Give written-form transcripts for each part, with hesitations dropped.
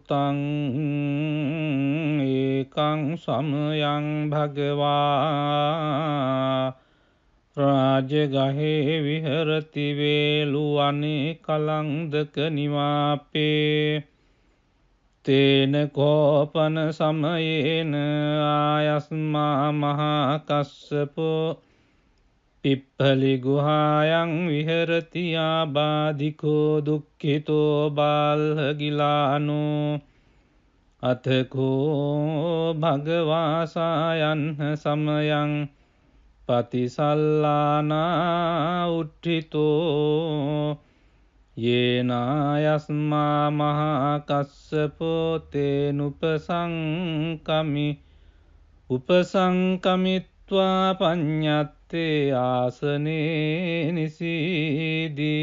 භූතං ඒකං සමයං භගවා රාජගහේ විහරති වේලුවනේ කලන්දක නිවාපේ තේන කෝපන සමයේන ආයස්මා මහා කස්සපෝ පිප්පලි ගුහායන් විහරති ආබාධිකෝ දුක්ඛිතෝ බාල්හගිලානෝ අතකෝ භගවාසායන් සමයං පතිසල්ලානා උට්ඨිතෝ යේනායස්මා මහා කස්සපෝ තේනුපසංකමි උපසංකමිත්වා පඤ්ඤත්තේ ආසනේ නිසීදී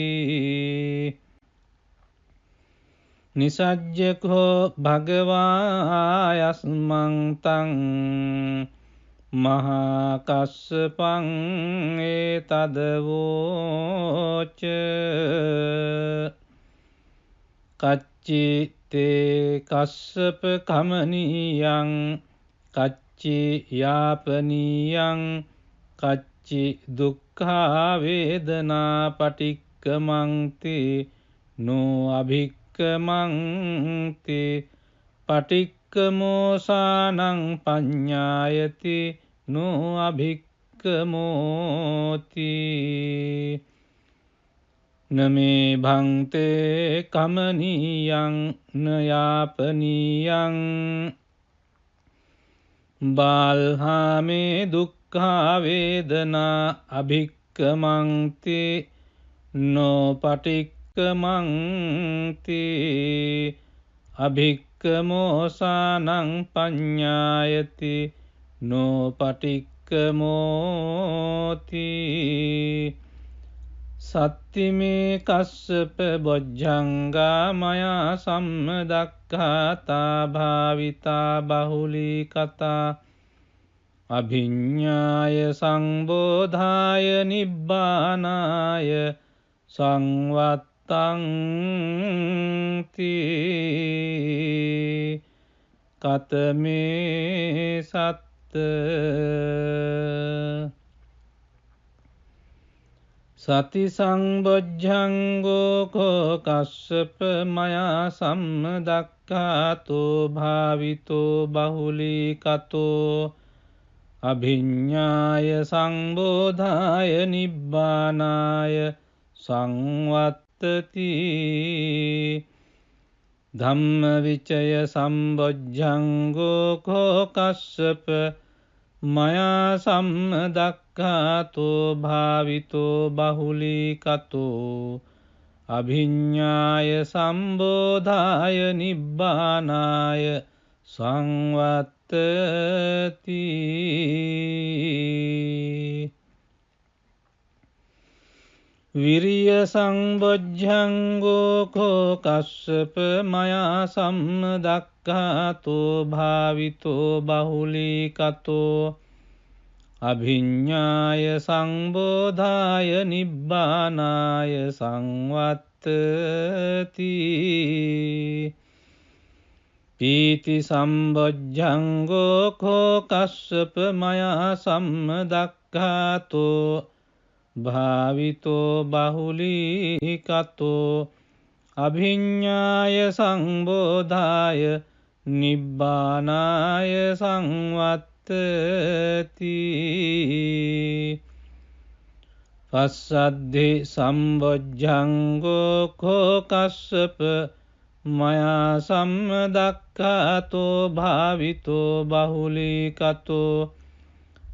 නිසජ්ජකෝ භගවායස්මං තං මහා කස්සපං ඒතදවෝච කච්චි තේ කස්සප කමනීයං කච්චි යාපනීයං කච්චි දුක්ඛා වේදනා පටික්කමන්ති නෝ අභික්කමන්ති පටික්කමෝසානං පඤ්ඤායති නෝ අභික්කමෝති නමේ භන්තේ කමනීයං නයාපනීයං බාල්හාමේ දුක්ඛා වේදනා අභික්කමන්ති නෝ පටික්කමන්ති අභික්කමෝසානං පඤ්ඤායති නෝ පටික්කමෝති සත්තිමේ කස්සප බොජ්ජංගා මයා සම්මදක්ඛාතා භාවිතා බහුලී කතා අභිඤ්ඤාය සංබෝධාය නිබ්බානාය සංවත්තං තී කතමේ සත්ත සති සංබොජ්ජංගෝ කෝ කස්සප මයා සම්මදක්ඛාතෝ භාවිතෝ බහුලී කතෝ අභිඤ්ඤාය සංබෝධාය නිබ්බානාය සංවත්තති ධම්මවිචය සම්බොජ්ජංගෝ කෝ කස්සප මයා සම්මදක්ඛාතෝ භාවිතෝ බහුලී කතෝ අභිඤ්ඤාය සම්බෝධාය නිබ්බානාය සංවත්තති විරිය සංබොජ්ජංගෝ කෝ කස්සප මයා සම්මදක්ඛාතෝ භාවිතෝ බහුලී කතෝ අභිඤ්ඤාය සංබෝධාය නිබ්බානාය සංවත්තති පීති සම්බොජ්ජංගෝ කෝ කස්සප මයා සම්මදක්ඛාතෝ භාවිතෝ බහුලී කතෝ අභිඤ්ඤාය සංබෝධාය නිබ්බානාය සංවත්තති පස්සද්ධි සම්බොජ්ජංගෝ කෝ කස්සප මයා සම්මදක්ඛාතෝ භාවිතෝ බහුලී කතෝ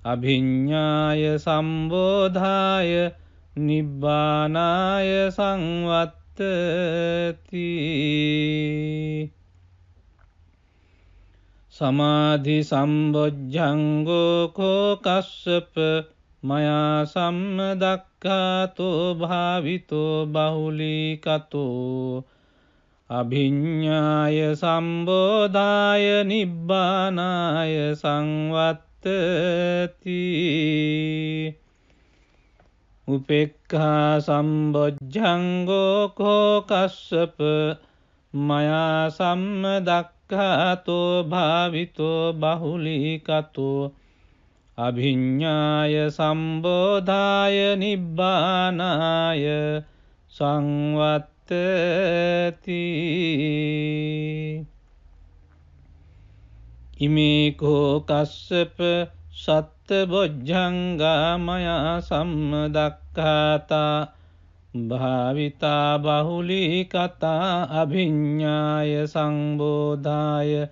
අභිඤ්ඤාය සම්බෝධාය නිබ්බානාය සංවත්තති සමාධි සම්බොජ්ජංගෝ කෝ කස්සප මයා සම්මදක්ඛාතෝ භාවිතෝ බහුලී කතෝ අභිඤ්ඤාය සම්බෝධාය නිබ්බානාය සංවත්තති උපේක්ඛා සම්බොජ්ජංගෝ කෝ කස්සප මයා සම්මදක්ඛාතෝ භාවිතෝ බහුලීකතෝ අභිඤ්ඤාය සම්බෝධාය නිබ්බානාය සංවත්තති ඉමේකෝ කස්සප සත්තබොජ්ජංගා මයා සම්මදක්ඛාතා භාවිතා බහුලීකතා අභිඤ්ඤාය සංබෝධාය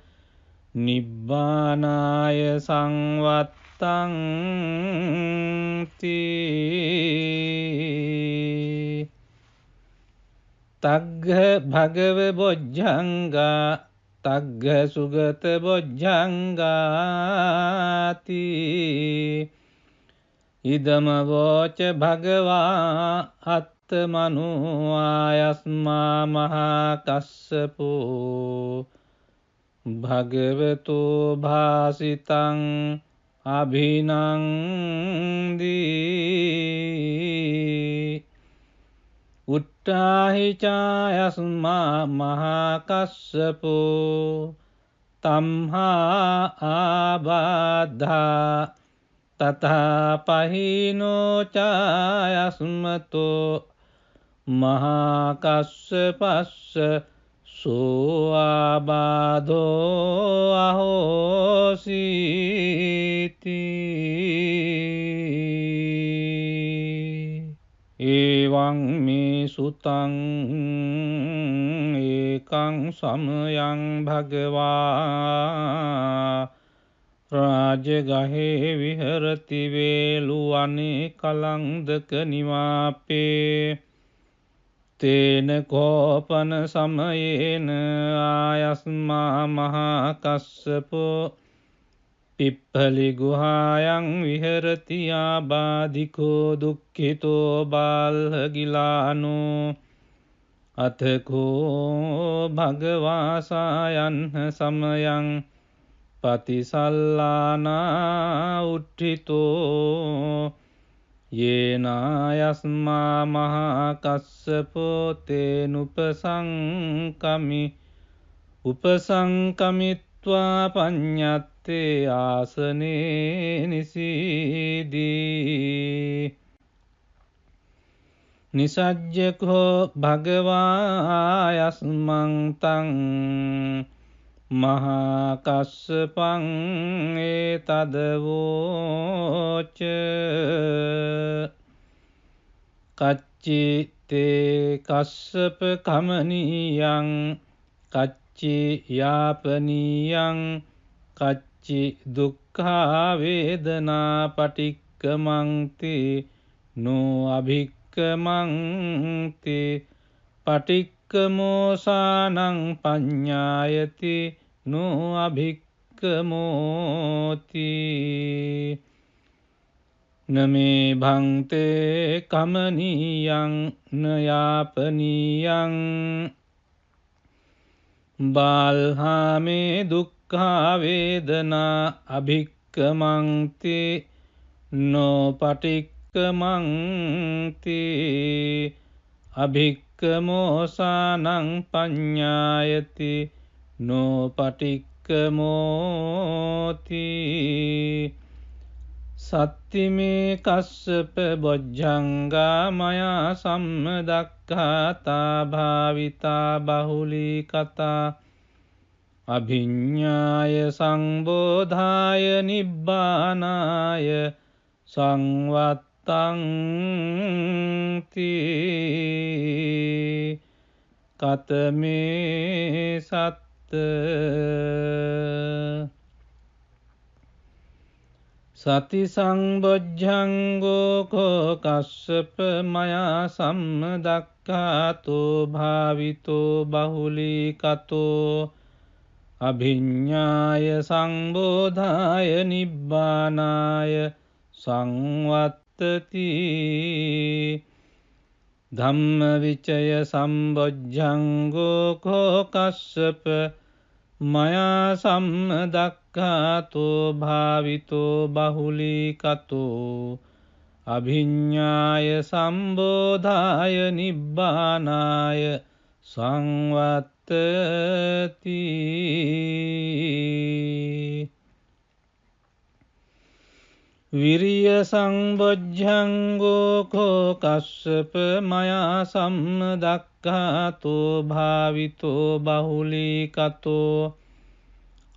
නිබ්බානාය සංවත්තං තග්ග භගව බොජ්ජංගා තග්ග සුගත බොජ්ජංගාති ඉදම වෝච භගවා අත්තමනු ආයස්මා මහා කස්සපෝ භගවතු භාසිතං අභිනන්දී උට්ටාහි චායස්මා මහා කස්සපෝ තම්හා ආබාධා තථා පහිනෝ චායස්මතෝ මහා කස්සපස්ස සෝ ආබාධෝ අහෝසීති එවං මේ සුතං ඒකං සමයං භගවා රාජගහේ විහරති වේලුවනේ කලංදක නිවාපේ තේන කෝපන සමයේන ආයස්මා මහා කස්සපෝ පිප්පලි ගුහායන් විහරති ආබාධිකෝ දුක්ඛිතෝ බාල්හගිලානෝ අතකෝ භගවාසායන් සමයං පතිසල්ලානා උට්ඨිතෝ යේනායස්මා මහා කස්සපෝ තේනුපසංකමි උපසංකමිත්වා පඤ්ඤත්තේ ආසනේ නිසීදී නිසජ්ජකෝ භගවායස්මං තං මහා කස්සපං ඒතදවෝච කච්චි තේ කස්සප කමනීයං කච්චි යාපනීයං කච්චි දුක්ඛා වේදනා පටික්කමන්ති නෝ අභික්කමන්ති පටික්කමෝසානං පඤ්ඤායති නෝ අභික්කමෝති නමේ භන්තේ කමනීයං නයාපනීයං බාල්හාමේ දුක්ඛා වේදනා අභික්කමන්ති නෝ පටික්කමන්ති අභික්කමෝසානං පඤ්ඤායති නෝ පටික්කමෝති සත්තිමේ කස්සප බොජ්ජංගා මයා සම්මදක්ඛාතා භාවිතා බහුලීකතා අභිඤ්ඤාය සංබෝධාය නිබ්බානාය සංවත්තං කතමේ සත්ත සති සංබොජ්ජංගෝ කෝ කස්සප මයා සම්මදක්ඛාතෝ භාවිතෝ බහුලීකතෝ අභිඤ්ඤාය සංබෝධාය නිබ්බානාය සංවත්තති ධම්මවිචය සම්බොජ්ජංගෝ කෝ කස්සප මයා සම්මදක්ඛාතෝ භාවිතෝ බහුලීකතෝ අභිඤ්ඤාය සම්බෝධාය නිබ්බානාය සංවත්තති විරිය සංබොජ්ජංගෝ කෝ කස්සප මයා සම්මදක්ඛාතෝ භාවිතෝ බහුලීකතෝ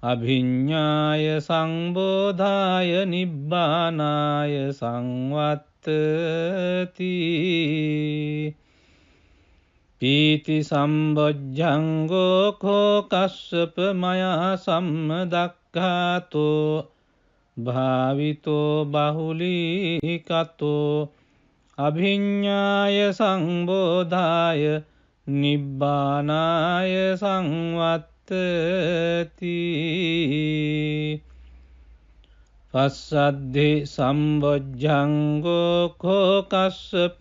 අභිඤ්ඤාය සංබෝධාය නිබ්බානාය සංවත්තති පීති සම්බොජ්ජංගෝ කෝ කස්සප මයා සම්මදක්ඛාතෝ භාවිතෝ බහුලීකතෝ අභිඤ්ඤාය සංබෝධාය නිබ්බානාය සංවත්තති පස්සද්ධි සම්බොජ්ජංගෝ කෝ කස්සප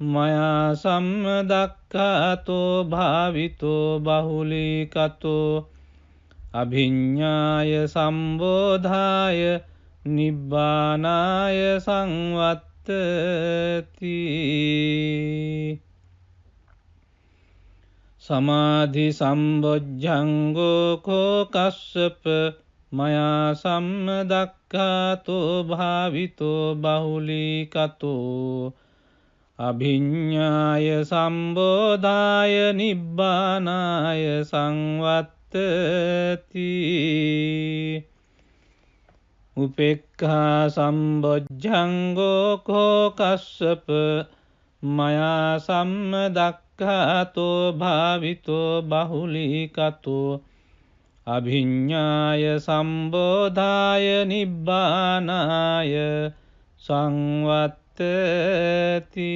මයා සම්මදක්ඛාතෝ භාවිතෝ බහුලීකතෝ අභිඤ්ඤාය සම්බෝධාය නිබ්බානාය සංවත්තති සමාධි සම්බොජ්ජංගෝ කෝ කස්සප මයා සම්මදක්ඛාතෝ භාවිතෝ බහුලීකතෝ අභිඤ්ඤාය සම්බෝධාය නිබ්බානාය සංවත්තති උපේක්ඛා සම්බොජ්ජංගෝ කෝ කස්සප මයා සම්මදක්ඛාතෝ භාවිතෝ බහුලීකතෝ අභිඤ්ඤාය සම්බෝධාය නිබ්බානාය සංවත්තති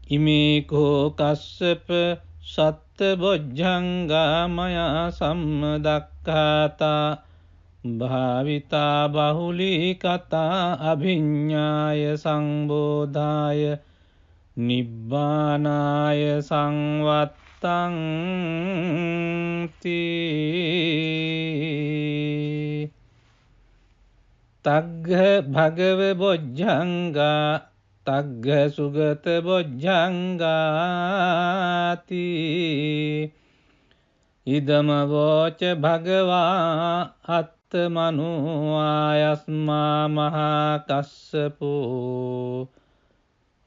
ඉමේ කෝ කස්සප සත්ත බොජ්ජංගා මයා සම්මදක්ඛාතා භාවිතා බහුලීකතා අභිඤ්ඤාය සංබෝධාය නිබ්බානාය සංවත්තං තග්ග භගව බොජ්ජංගා තග්ග සුගත බොජ්ජංගාති ඉදම වෝච භගවා අත්තමනෝ ආයස්මා මහා කස්සපෝ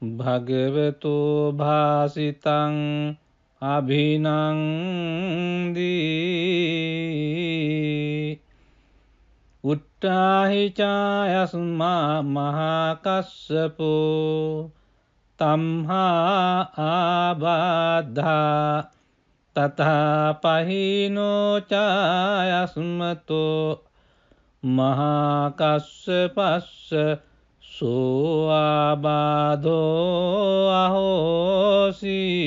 භගවතෝ භාසිතං අභිනන්දී උට්ඨාහි චායස්මා මහා කස්සපෝ තම්හා ආබාධා තථා පහිනෝ චායස්මතෝ මහා කස්සපස්ස සෝ ආබාධෝ අහෝසීති